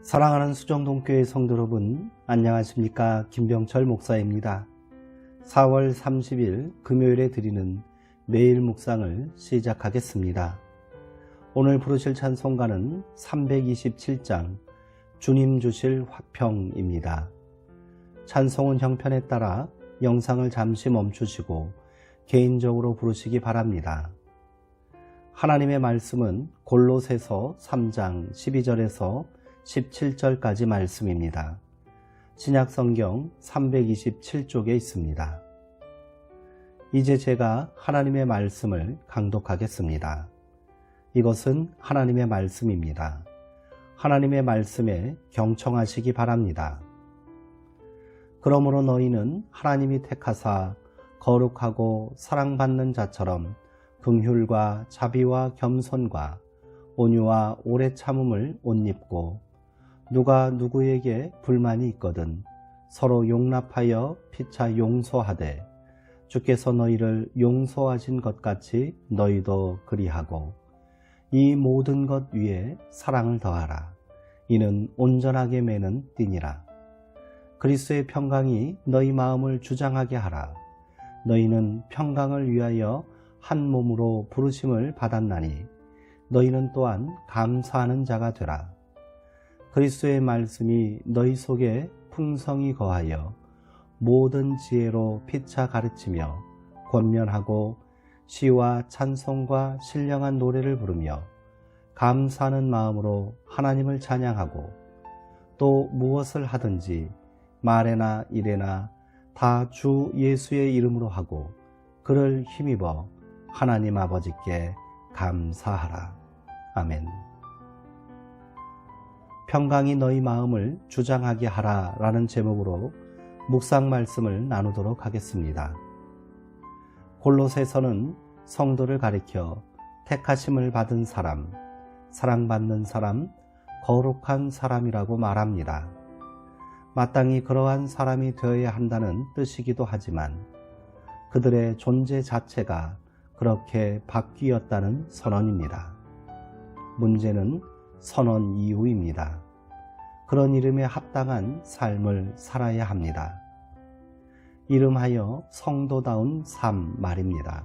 사랑하는 수정동교회 성도 여러분, 안녕하십니까? 김병철 목사입니다. 4월 30일 금요일에 드리는 매일 묵상을 시작하겠습니다. 오늘 부르실 찬송가는 327장 주님 주실 화평입니다. 찬송은 형편에 따라 영상을 잠시 멈추시고 개인적으로 부르시기 바랍니다. 하나님의 말씀은 골로새서 3장 12절에서 17절까지 말씀입니다. 신약성경 327쪽에 있습니다. 이제 제가 하나님의 말씀을 강독하겠습니다. 이것은 하나님의 말씀입니다. 하나님의 말씀에 경청하시기 바랍니다. 그러므로 너희는 하나님이 택하사 거룩하고 사랑받는 자처럼 긍휼과 자비와 겸손과 온유와 오래 참음을 옷 입고 누가 누구에게 불만이 있거든 서로 용납하여 피차 용서하되 주께서 너희를 용서하신 것 같이 너희도 그리하고 이 모든 것 위에 사랑을 더하라. 이는 온전하게 매는 띠니라. 그리스도의 평강이 너희 마음을 주장하게 하라. 너희는 평강을 위하여 한 몸으로 부르심을 받았나니 너희는 또한 감사하는 자가 되라. 그리스도의 말씀이 너희 속에 풍성히 거하여 모든 지혜로 피차 가르치며 권면하고 시와 찬송과 신령한 노래를 부르며 감사하는 마음으로 하나님을 찬양하고 또 무엇을 하든지 말에나 일에나 다 주 예수의 이름으로 하고 그를 힘입어 하나님 아버지께 감사하라. 아멘. 평강이 너희 마음을 주장하게 하라 라는 제목으로 묵상 말씀을 나누도록 하겠습니다. 골로새서는 성도를 가리켜 택하심을 받은 사람, 사랑받는 사람, 거룩한 사람이라고 말합니다. 마땅히 그러한 사람이 되어야 한다는 뜻이기도 하지만 그들의 존재 자체가 그렇게 바뀌었다는 선언입니다. 문제는 선언 이후입니다. 그런 이름에 합당한 삶을 살아야 합니다. 이름하여 성도다운 삶 말입니다.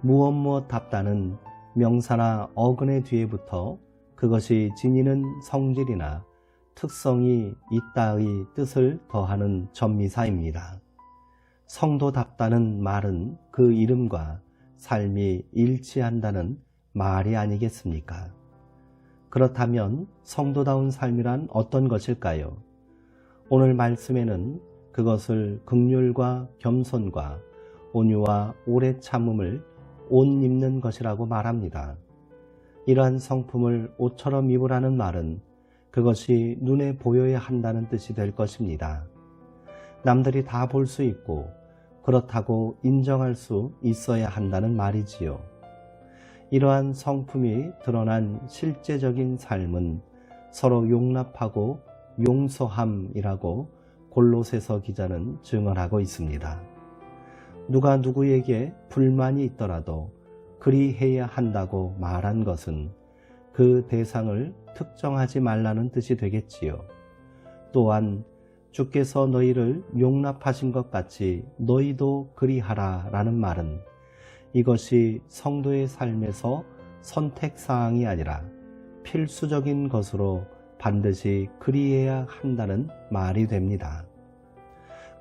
무엇답다는 명사나 어근의 뒤에부터 그것이 지니는 성질이나 특성이 있다의 뜻을 더하는 전미사입니다. 성도답다는 말은 그 이름과 삶이 일치한다는 말이 아니겠습니까? 그렇다면 성도다운 삶이란 어떤 것일까요? 오늘 말씀에는 그것을 긍휼과 겸손과 온유와 오래 참음을 옷 입는 것이라고 말합니다. 이러한 성품을 옷처럼 입으라는 말은 그것이 눈에 보여야 한다는 뜻이 될 것입니다. 남들이 다 볼 수 있고 그렇다고 인정할 수 있어야 한다는 말이지요. 이러한 성품이 드러난 실제적인 삶은 서로 용납하고 용서함이라고 골로새서 기자는 증언하고 있습니다. 누가 누구에게 불만이 있더라도 그리해야 한다고 말한 것은 그 대상을 특정하지 말라는 뜻이 되겠지요. 또한 주께서 너희를 용납하신 것 같이 너희도 그리하라 라는 말은 이것이 성도의 삶에서 선택사항이 아니라 필수적인 것으로 반드시 그리해야 한다는 말이 됩니다.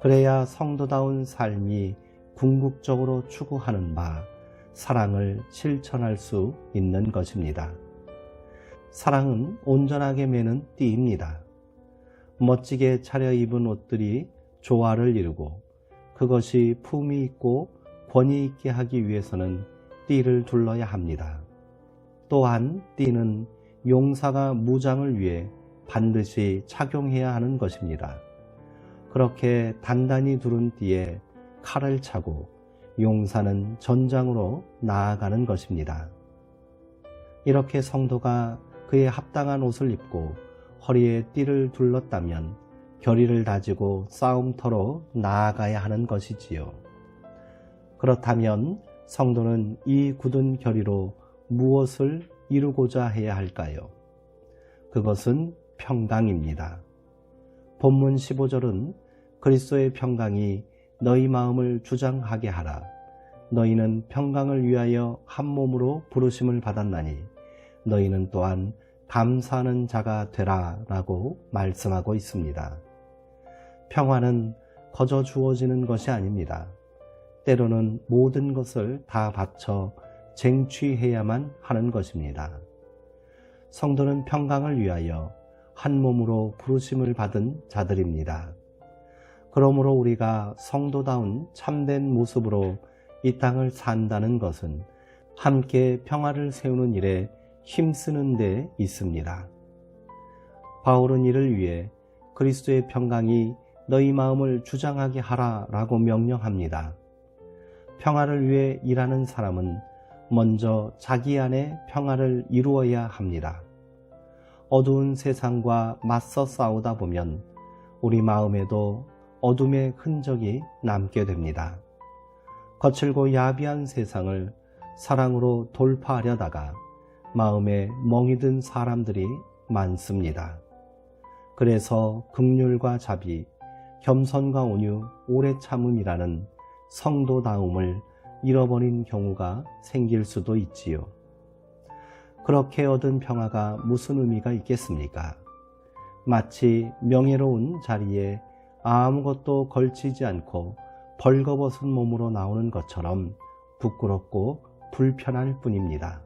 그래야 성도다운 삶이 궁극적으로 추구하는 바 사랑을 실천할 수 있는 것입니다. 사랑은 온전하게 매는 띠입니다. 멋지게 차려입은 옷들이 조화를 이루고 그것이 품위 있고 권위 있게 하기 위해서는 띠를 둘러야 합니다. 또한 띠는 용사가 무장을 위해 반드시 착용해야 하는 것입니다. 그렇게 단단히 두른 띠에 칼을 차고 용사는 전장으로 나아가는 것입니다. 이렇게 성도가 그에 합당한 옷을 입고 허리에 띠를 둘렀다면 결의를 다지고 싸움터로 나아가야 하는 것이지요. 그렇다면 성도는 이 굳은 결의로 무엇을 이루고자 해야 할까요? 그것은 평강입니다. 본문 15절은 그리스도의 평강이 너희 마음을 주장하게 하라. 너희는 평강을 위하여 한 몸으로 부르심을 받았나니 너희는 또한 감사하는 자가 되라 라고 말씀하고 있습니다. 평화는 거저 주어지는 것이 아닙니다. 때로는 모든 것을 다 바쳐 쟁취해야만 하는 것입니다. 성도는 평강을 위하여 한 몸으로 부르심을 받은 자들입니다. 그러므로 우리가 성도다운 참된 모습으로 이 땅을 산다는 것은 함께 평화를 세우는 일에 힘쓰는 데 있습니다. 바울은 이를 위해 그리스도의 평강이 너희 마음을 주장하게 하라 라고 명령합니다. 평화를 위해 일하는 사람은 먼저 자기 안에 평화를 이루어야 합니다. 어두운 세상과 맞서 싸우다 보면 우리 마음에도 어둠의 흔적이 남게 됩니다. 거칠고 야비한 세상을 사랑으로 돌파하려다가 마음에 멍이 든 사람들이 많습니다. 그래서 긍휼과 자비, 겸손과 온유, 오래 참음이라는 성도다움을 잃어버린 경우가 생길 수도 있지요. 그렇게 얻은 평화가 무슨 의미가 있겠습니까? 마치 명예로운 자리에 아무것도 걸치지 않고 벌거벗은 몸으로 나오는 것처럼 부끄럽고 불편할 뿐입니다.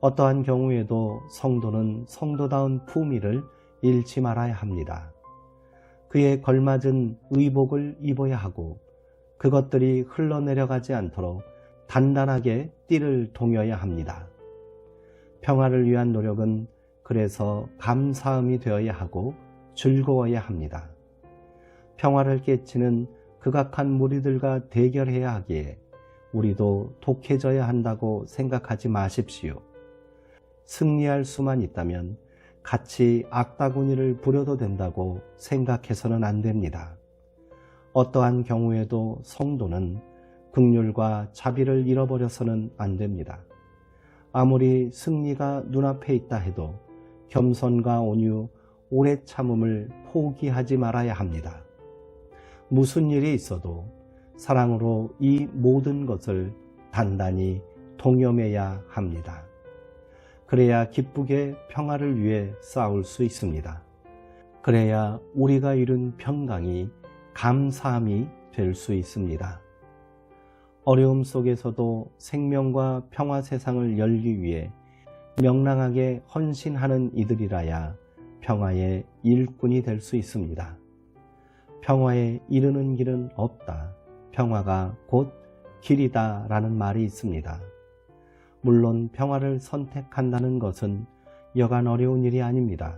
어떠한 경우에도 성도는 성도다운 품위를 잃지 말아야 합니다. 그에 걸맞은 의복을 입어야 하고 그것들이 흘러내려가지 않도록 단단하게 띠를 동여야 합니다. 평화를 위한 노력은 그래서 감사함이 되어야 하고 즐거워야 합니다. 평화를 깨치는 극악한 무리들과 대결해야 하기에 우리도 독해져야 한다고 생각하지 마십시오. 승리할 수만 있다면 같이 악다구니를 부려도 된다고 생각해서는 안 됩니다. 어떠한 경우에도 성도는 긍휼과 자비를 잃어버려서는 안 됩니다. 아무리 승리가 눈앞에 있다 해도 겸손과 온유, 오래 참음을 포기하지 말아야 합니다. 무슨 일이 있어도 사랑으로 이 모든 것을 단단히 동여매야 합니다. 그래야 기쁘게 평화를 위해 싸울 수 있습니다. 그래야 우리가 이룬 평강이 감사함이 될 수 있습니다. 어려움 속에서도 생명과 평화 세상을 열기 위해 명랑하게 헌신하는 이들이라야 평화의 일꾼이 될 수 있습니다. 평화에 이르는 길은 없다. 평화가 곧 길이다 라는 말이 있습니다. 물론 평화를 선택한다는 것은 여간 어려운 일이 아닙니다.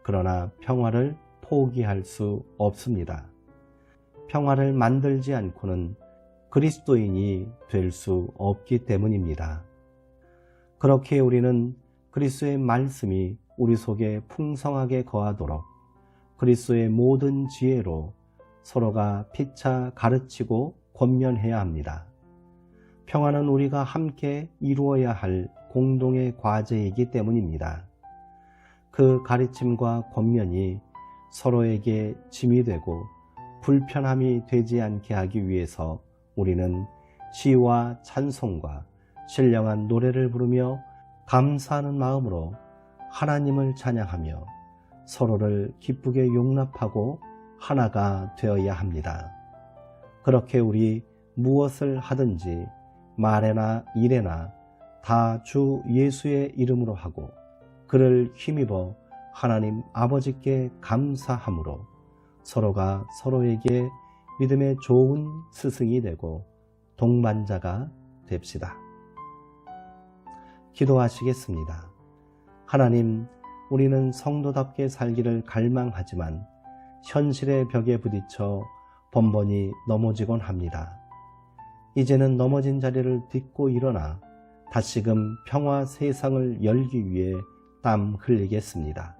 그러나 평화를 포기할 수 없습니다. 평화를 만들지 않고는 그리스도인이 될 수 없기 때문입니다. 그렇게 우리는 그리스도의 말씀이 우리 속에 풍성하게 거하도록 그리스도의 모든 지혜로 서로가 피차 가르치고 권면해야 합니다. 평화는 우리가 함께 이루어야 할 공동의 과제이기 때문입니다. 그 가르침과 권면이 서로에게 짐이 되고 불편함이 되지 않게 하기 위해서 우리는 시와 찬송과 신령한 노래를 부르며 감사하는 마음으로 하나님을 찬양하며 서로를 기쁘게 용납하고 하나가 되어야 합니다. 그렇게 우리 무엇을 하든지 말에나 일에나 다 주 예수의 이름으로 하고 그를 힘입어 하나님 아버지께 감사함으로 서로가 서로에게 믿음의 좋은 스승이 되고 동반자가 됩시다. 기도하시겠습니다. 하나님, 우리는 성도답게 살기를 갈망하지만 현실의 벽에 부딪혀 번번이 넘어지곤 합니다. 이제는 넘어진 자리를 딛고 일어나 다시금 평화 세상을 열기 위해 땀 흘리겠습니다.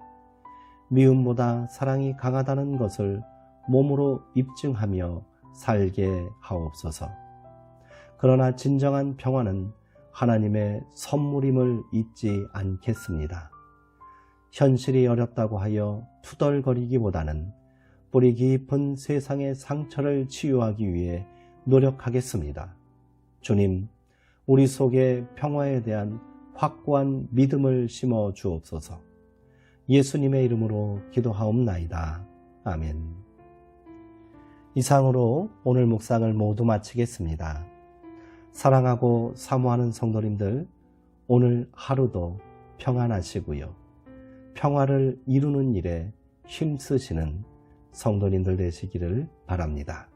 미움보다 사랑이 강하다는 것을 몸으로 입증하며 살게 하옵소서. 그러나 진정한 평화는 하나님의 선물임을 잊지 않겠습니다. 현실이 어렵다고 하여 투덜거리기보다는 뿌리 깊은 세상의 상처를 치유하기 위해 노력하겠습니다. 주님, 우리 속에 평화에 대한 확고한 믿음을 심어 주옵소서. 예수님의 이름으로 기도하옵나이다. 아멘. 이상으로 오늘 묵상을 모두 마치겠습니다. 사랑하고 사모하는 성도님들, 오늘 하루도 평안하시고요. 평화를 이루는 일에 힘쓰시는 성도님들 되시기를 바랍니다.